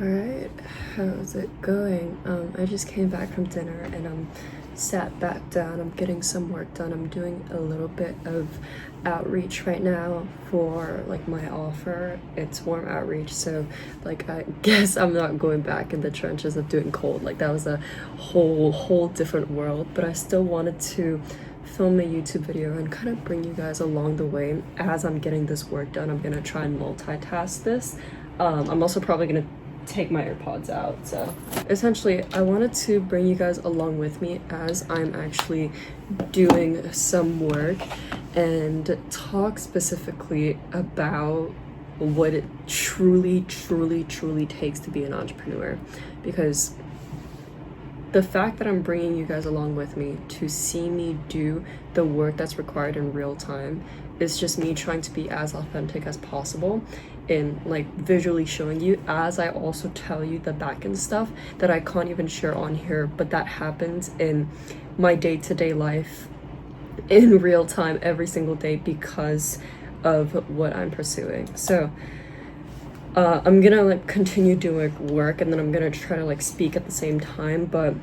Alright, how's it going? I just came back from dinner and I'm sat back down. I'm getting some work done. I'm doing a little bit of outreach right now for like my offer. It's warm outreach, so like I guess I'm not going back in the trenches of doing cold. Like that was a whole different world, but I still wanted to film a YouTube video and kind of bring you guys along the way as I'm getting this work done. I'm gonna try and multitask this. I'm also probably gonna take my AirPods out. So essentially I wanted to bring you guys along with me as I'm actually doing some work and talk specifically about what it truly takes to be an entrepreneur, because the fact that I'm bringing you guys along with me to see me do the work that's required in real time is just me trying to be as authentic as possible in like visually showing you, as I also tell you the back end stuff that I can't even share on here, but that happens in my day-to-day life in real time every single day because of what I'm pursuing. So I'm gonna like continue doing work and then I'm gonna try to like speak at the same time, but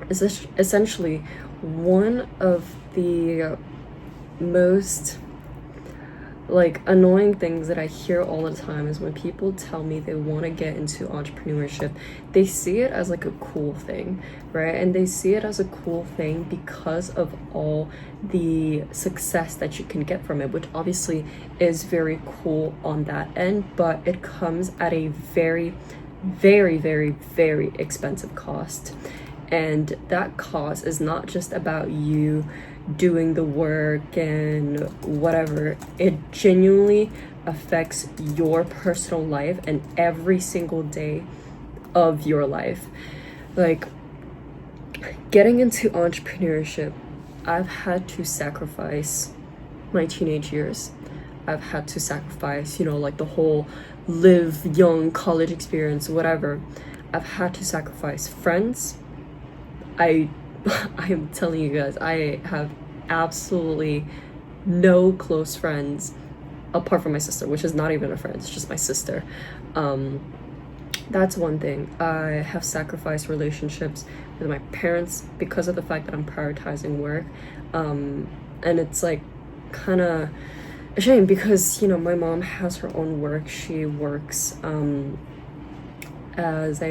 essentially one of the most like annoying things that I hear all the time is when people tell me they want to get into entrepreneurship, they see it as like a cool thing, right? And they see it as a cool thing because of all the success that you can get from it, which obviously is very cool on that end, but it comes at a very expensive cost. And that cost is not just about you doing the work and whatever. It genuinely affects your personal life and every single day of your life. Like getting into entrepreneurship, I've had to sacrifice my teenage years. I've had to sacrifice, like the whole live young college experience, whatever. I've had to sacrifice friends. I am telling you guys, I have absolutely no close friends apart from my sister, which is not even a friend, it's just my sister. That's one thing. I have sacrificed relationships with my parents because of the fact that I'm prioritizing work. And it's like kind of a shame because, my mom has her own work. She works as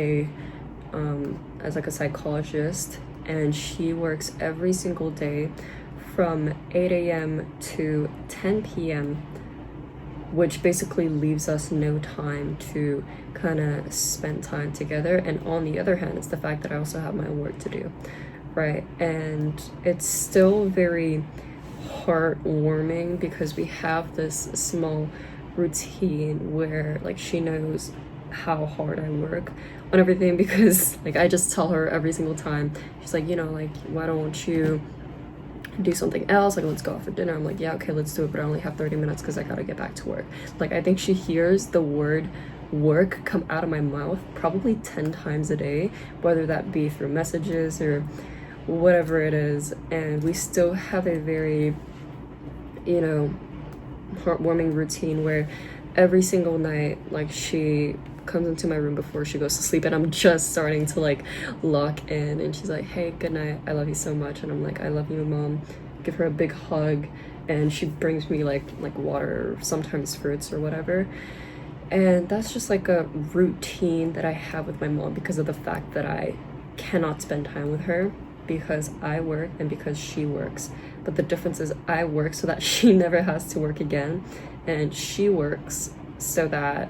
like a psychologist, and she works every single day from 8 a.m. to 10 p.m., which basically leaves us no time to kind of spend time together. And on the other hand, it's the fact that I also have my work to do, right? And it's still very heartwarming because we have this small routine where like she knows how hard I work on everything, because like I just tell her every single time, she's like, like, why don't you do something else, like let's go out for dinner. I'm like, yeah, okay, let's do it, but I only have 30 minutes because I gotta get back to work. Like I think she hears the word work come out of my mouth probably 10 times a day, whether that be through messages or whatever it is. And we still have a very heartwarming routine where every single night, like she comes into my room before she goes to sleep and I'm just starting to like lock in, and she's like, hey, good night, I love you so much. And I'm like, I love you, Mom. Give her a big hug, and she brings me like water, sometimes fruits or whatever. And that's just like a routine that I have with my mom because of the fact that I cannot spend time with her because I work and because she works. But the difference is I work so that she never has to work again, and she works so that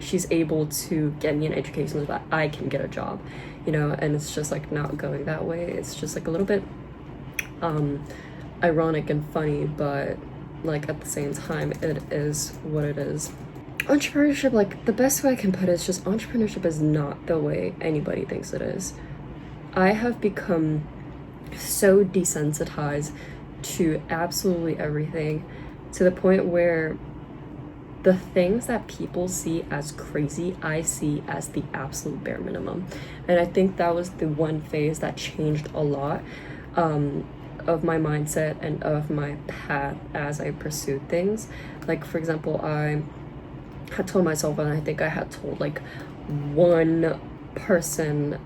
she's able to get me an education so that I can get a job, and it's just like not going that way. It's just like a little bit ironic and funny, but like at the same time it is what it is. Entrepreneurship, like the best way I can put it is just entrepreneurship is not the way anybody thinks it is. I have become so desensitized to absolutely everything to the point where the things that people see as crazy, I see as the absolute bare minimum. And I think that was the one phase that changed a lot of my mindset and of my path as I pursued things. Like, for example, I had told myself, and I think I had told like one person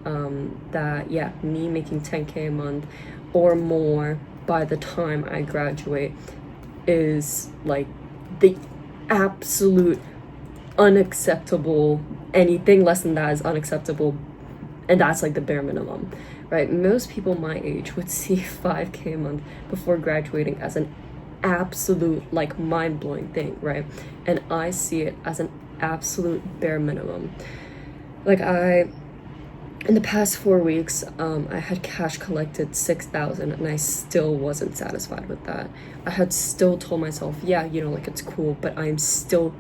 that yeah, me making 10K a month or more by the time I graduate is like the absolute unacceptable. Anything less than that is unacceptable, and that's like the bare minimum, right? Most people my age would see 5K a month before graduating as an absolute like mind-blowing thing, right? And I see it as an absolute bare minimum. Like in the past 4 weeks, I had cash collected 6,000 and I still wasn't satisfied with that. I had still told myself, yeah, you know, like it's cool, but I'm still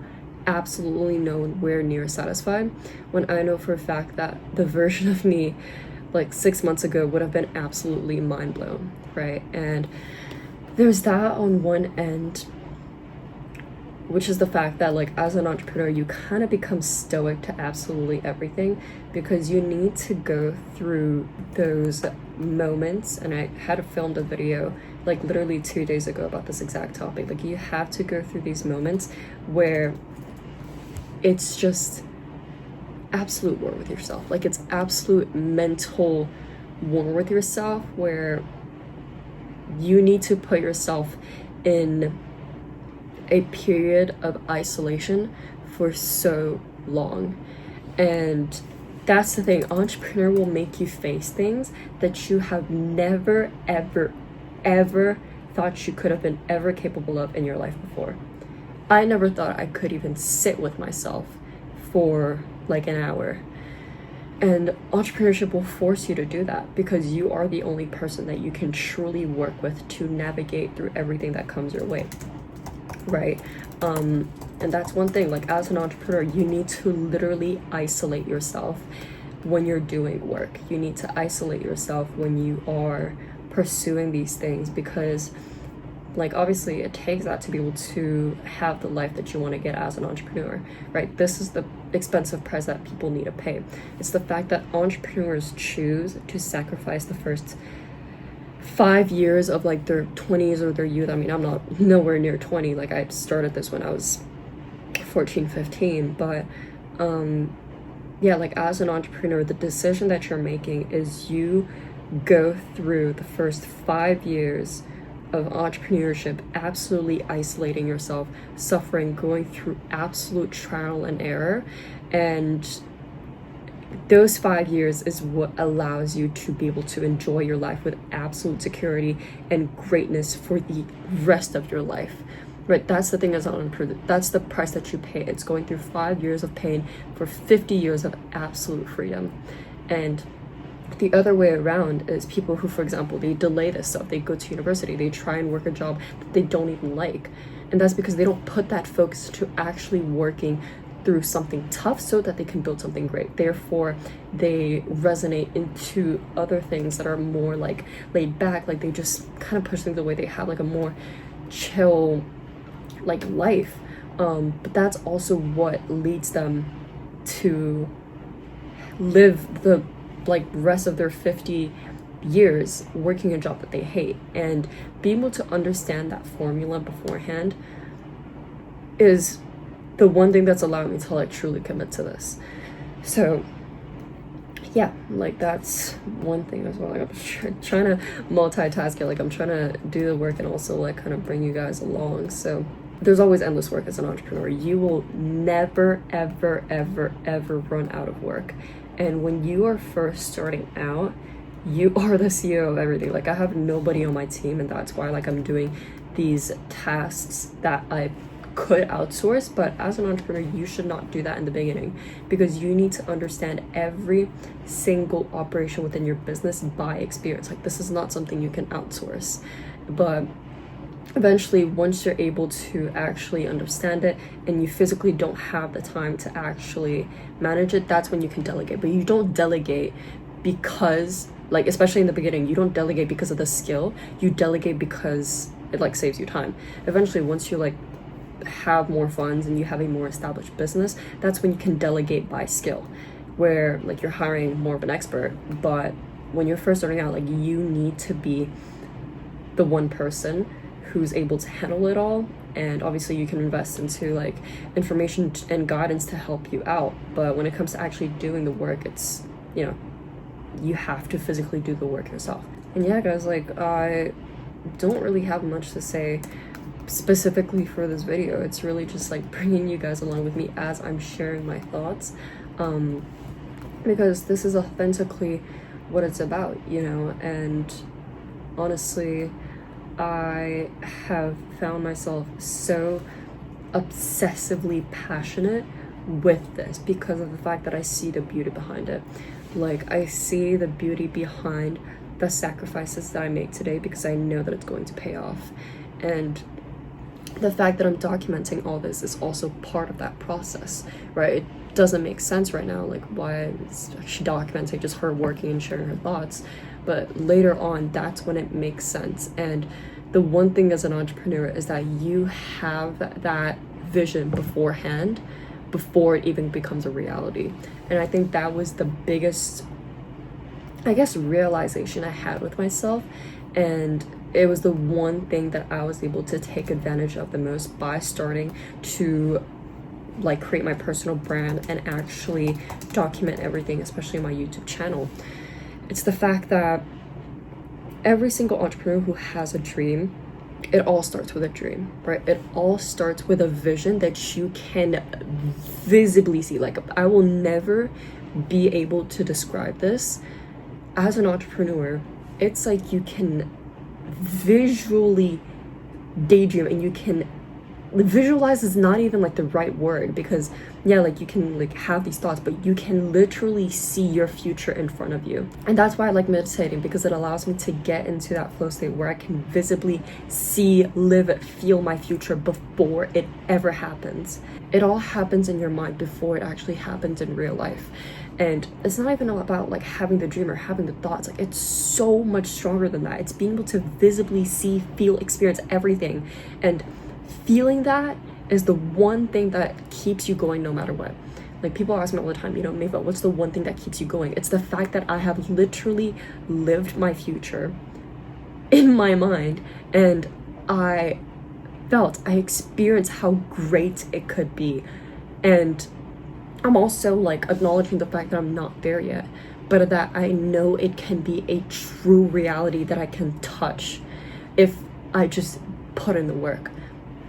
absolutely nowhere near satisfied, when I know for a fact that the version of me like 6 months ago would have been absolutely mind blown, right? And there's that on one end, which is the fact that like as an entrepreneur you kind of become stoic to absolutely everything, because you need to go through those moments. And I had filmed a video like literally 2 days ago about this exact topic. Like you have to go through these moments where it's just absolute war with yourself. Like it's absolute mental war with yourself, where you need to put yourself in a period of isolation for so long. And that's the thing, entrepreneur will make you face things that you have never ever thought you could have been ever capable of in your life before. I never thought I could even sit with myself for like an hour. And entrepreneurship will force you to do that, because you are the only person that you can truly work with to navigate through everything that comes your way, right? And that's one thing, like as an entrepreneur you need to literally isolate yourself when you're doing work. You need to isolate yourself when you are pursuing these things, because like obviously it takes that to be able to have the life that you want to get as an entrepreneur, right? This is the expensive price that people need to pay. It's the fact that entrepreneurs choose to sacrifice the first 5 years of like their 20s or their youth. I mean, I'm not nowhere near 20. Like I started this when I was 14, 15. But yeah, like as an entrepreneur, the decision that you're making is you go through the first 5 years of entrepreneurship absolutely isolating yourself, suffering, going through absolute trial and error. And those 5 years is what allows you to be able to enjoy your life with absolute security and greatness for the rest of your life, right? That's the thing as an entrepreneur. That's the price that you pay. It's going through 5 years of pain for 50 years of absolute freedom. And the other way around is people who, for example, they delay this stuff. They go to university, they try and work a job that they don't even like. And that's because they don't put that focus to actually working through something tough so that they can build something great. Therefore, they resonate into other things that are more like laid back, like they just kind of push things away. They have like a more chill like life. But that's also what leads them to live the like rest of their 50 years working a job that they hate. And being able to understand that formula beforehand is the one thing that's allowed me to like truly commit to this. So yeah, like that's one thing as well. Like I'm trying to multitask it. Like I'm trying to do the work and also like kind of bring you guys along. So there's always endless work as an entrepreneur. You will never ever run out of work. And when you are first starting out, you are the CEO of everything. Like I have nobody on my team, and that's why like I'm doing these tasks that I could outsource. But as an entrepreneur, you should not do that in the beginning, because you need to understand every single operation within your business by experience. Like this is not something you can outsource. But eventually, once you're able to actually understand it and you physically don't have the time to actually manage it, that's when you can delegate. But you don't delegate because, like, especially in the beginning, you don't delegate because of the skill. You delegate because it like saves you time. Eventually, once you like have more funds and you have a more established business, that's when you can delegate by skill, where like you're hiring more of an expert. But when you're first starting out, like you need to be the one person who's able to handle it all, and obviously you can invest into like information and guidance to help you out. But when it comes to actually doing the work, it's, you know, you have to physically do the work yourself. And yeah, guys, like, I don't really have much to say specifically for this video. It's really just like bringing you guys along with me as I'm sharing my thoughts, because this is authentically what it's about, you know. And honestly, I have found myself so obsessively passionate with this because of the fact that I see the beauty behind it. Like, I see the beauty behind the sacrifices that I make today because I know that it's going to pay off. And the fact that I'm documenting all this is also part of that process, right? It doesn't make sense right now, like, why is she documenting just her working and sharing her thoughts? But later on, that's when it makes sense. And the one thing as an entrepreneur is that you have that vision beforehand, before it even becomes a reality. And I think that was the biggest, I guess, realization I had with myself. And it was the one thing that I was able to take advantage of the most by starting to like create my personal brand and actually document everything, especially on my YouTube channel. It's the fact that every single entrepreneur who has a dream, it all starts with a dream, right? It all starts with a vision that you can visibly see. Like, I will never be able to describe this. As an entrepreneur, it's like you can visually daydream, and you can visualize is not even like the right word, because yeah, like you can like have these thoughts, but you can literally see your future in front of you. And that's why I like meditating, because it allows me to get into that flow state where I can visibly see, live it, feel my future before it ever happens. It all happens in your mind before it actually happens in real life. And it's not even about like having the dream or having the thoughts. Like, it's so much stronger than that. It's being able to visibly see, feel, experience everything. And feeling that is the one thing that keeps you going no matter what. Like, people ask me all the time, you know, Maeva, what's the one thing that keeps you going? It's the fact that I have literally lived my future in my mind, and I experienced how great it could be. And I'm also like acknowledging the fact that I'm not there yet, but that I know it can be a true reality that I can touch if I just put in the work.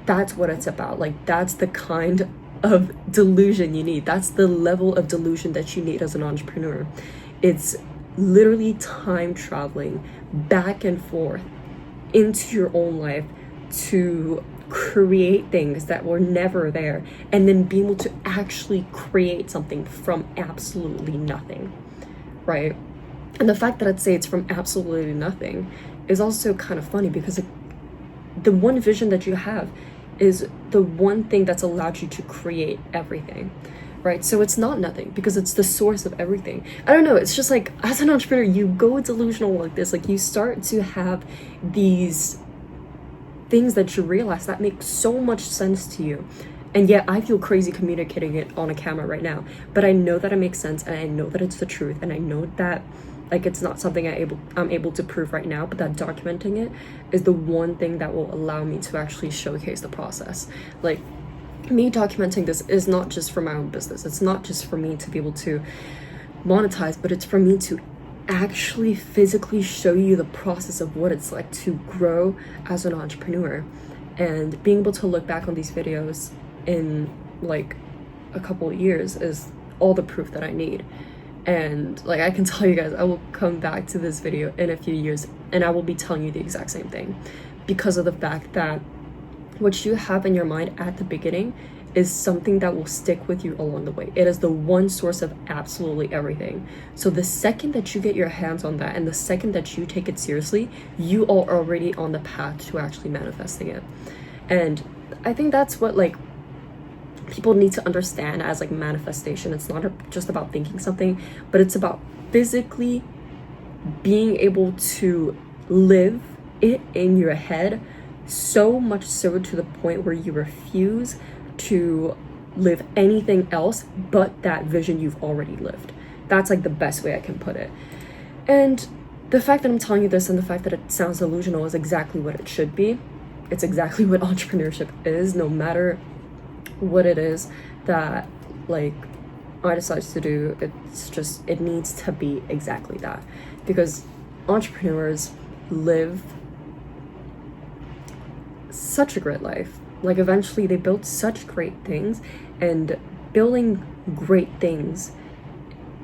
That's what it's about. Like, that's the kind of delusion you need. That's the level of delusion that you need as an entrepreneur. It's literally time traveling back and forth into your own life to create things that were never there, and then being able to actually create something from absolutely nothing, right? And the fact that I'd say it's from absolutely nothing is also kind of funny, because the one vision that you have is the one thing that's allowed you to create everything, right? So it's not nothing, because it's the source of everything. I don't know, it's just like, as an entrepreneur, you go delusional like this. Like, you start to have these things that you realize that make so much sense to you. And yet I feel crazy communicating it on a camera right now, but I know that it makes sense, and I know that it's the truth, and I know that like it's not something I'm able to prove right now, but that documenting it is the one thing that will allow me to actually showcase the process. Like, me documenting this is not just for my own business. It's not just for me to be able to monetize, but it's for me to actually physically show you the process of what it's like to grow as an entrepreneur. And being able to look back on these videos in like a couple of years is all the proof that I need. And like, I can tell you guys, I will come back to this video in a few years and I will be telling you the exact same thing, because of the fact that what you have in your mind at the beginning is something that will stick with you along the way. It is the one source of absolutely everything. So the second that you get your hands on that, and the second that you take it seriously, you are already on the path to actually manifesting it. And I think that's what like people need to understand as like manifestation. It's not just about thinking something, but it's about physically being able to live it in your head, so much so to the point where you refuse to live anything else but that vision you've already lived. That's like the best way I can put it. And the fact that I'm telling you this and the fact that it sounds delusional is exactly what it should be. it's exactly what entrepreneurship is, no matter what it is that like I decide to do. It's just, it needs to be exactly that, because entrepreneurs live such a great life. Like eventually they build such great things, and building great things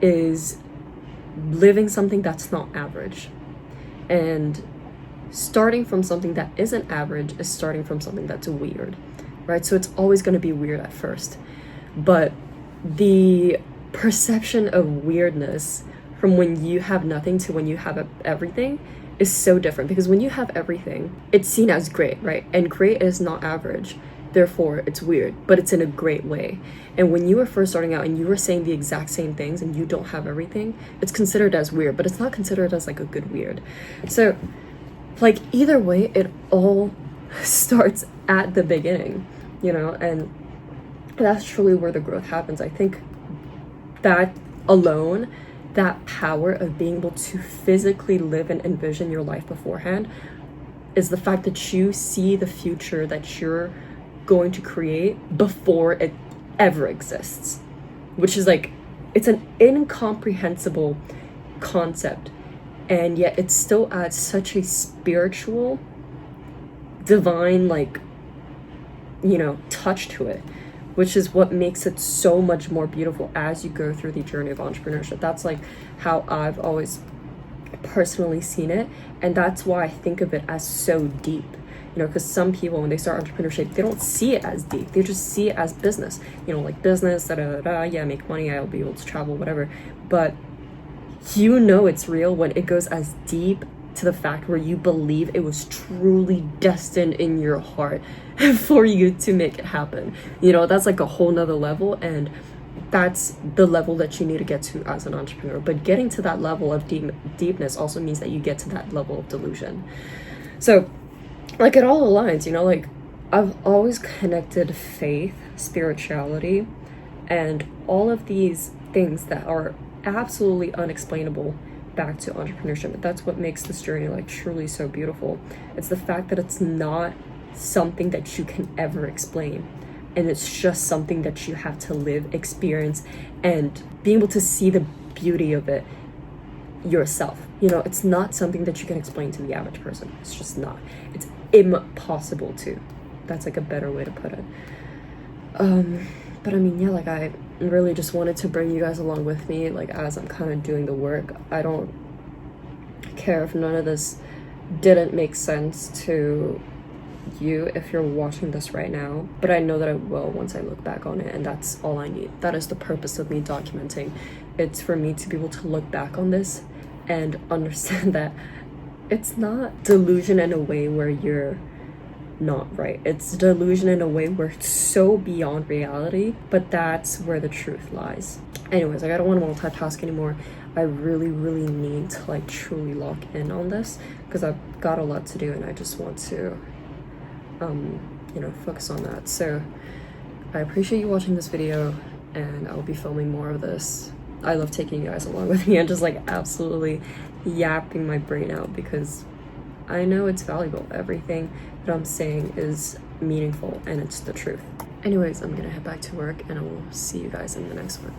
is living something that's not average, and starting from something that isn't average is starting from something that's weird, right? So it's always going to be weird at first, but the perception of weirdness from when you have nothing to when you have everything is so different, because when you have everything, it's seen as great, right? And great is not average, therefore it's weird, but it's in a great way. And when you were first starting out and you were saying the exact same things and you don't have everything, it's considered as weird, but it's not considered as like a good weird. So like either way, it all starts at the beginning, you know, and that's truly where the growth happens. I think that alone, that power of being able to physically live and envision your life beforehand, is the fact that you see the future that you're going to create before it ever exists, which is like, it's an incomprehensible concept, and yet it still adds such a spiritual, divine, like, you know, touch to it, which is what makes it so much more beautiful as you go through the journey of entrepreneurship. That's like how I've always personally seen it, and that's why I think of it as so deep, you know, because some people, when they start entrepreneurship, they don't see it as deep, they just see it as business, you know, like business, yeah, make money, I'll be able to travel, whatever. But you know it's real when it goes as deep to the fact where you believe it was truly destined in your heart for you to make it happen. You know, that's like a whole nother level, and that's the level that you need to get to as an entrepreneur. But getting to that level of deepness also means that you get to that level of delusion. So like it all aligns, you know, like I've always connected faith, spirituality, and all of these things that are absolutely unexplainable back to entrepreneurship. That's what makes this journey like truly so beautiful. It's the fact that it's not something that you can ever explain, and it's just something that you have to live, experience, and be able to see the beauty of it yourself. You know, it's not something that you can explain to the average person. It's just not. It's impossible to. That's like a better way to put it. But I mean, yeah, like I really just wanted to bring you guys along with me, like as I'm kind of doing the work. I don't care if none of this didn't make sense to you if you're watching this right now, but I know that it will once I look back on it, and that's all I need. That is the purpose of me documenting. It's for me to be able to look back on this and understand that it's not delusion in a way where you're not right. It's delusion in a way where it's so beyond reality, but that's where the truth lies. Anyways, like I don't want to multitask anymore. I really need to like truly lock in on this, because I've got a lot to do and I just want to you know, focus on that. So I appreciate you watching this video, and I'll be filming more of this. I love taking you guys along with me and just like absolutely yapping my brain out, because I know it's valuable. Everything that I'm saying is meaningful and it's the truth. Anyways, I'm gonna head back to work, and I will see you guys in the next one.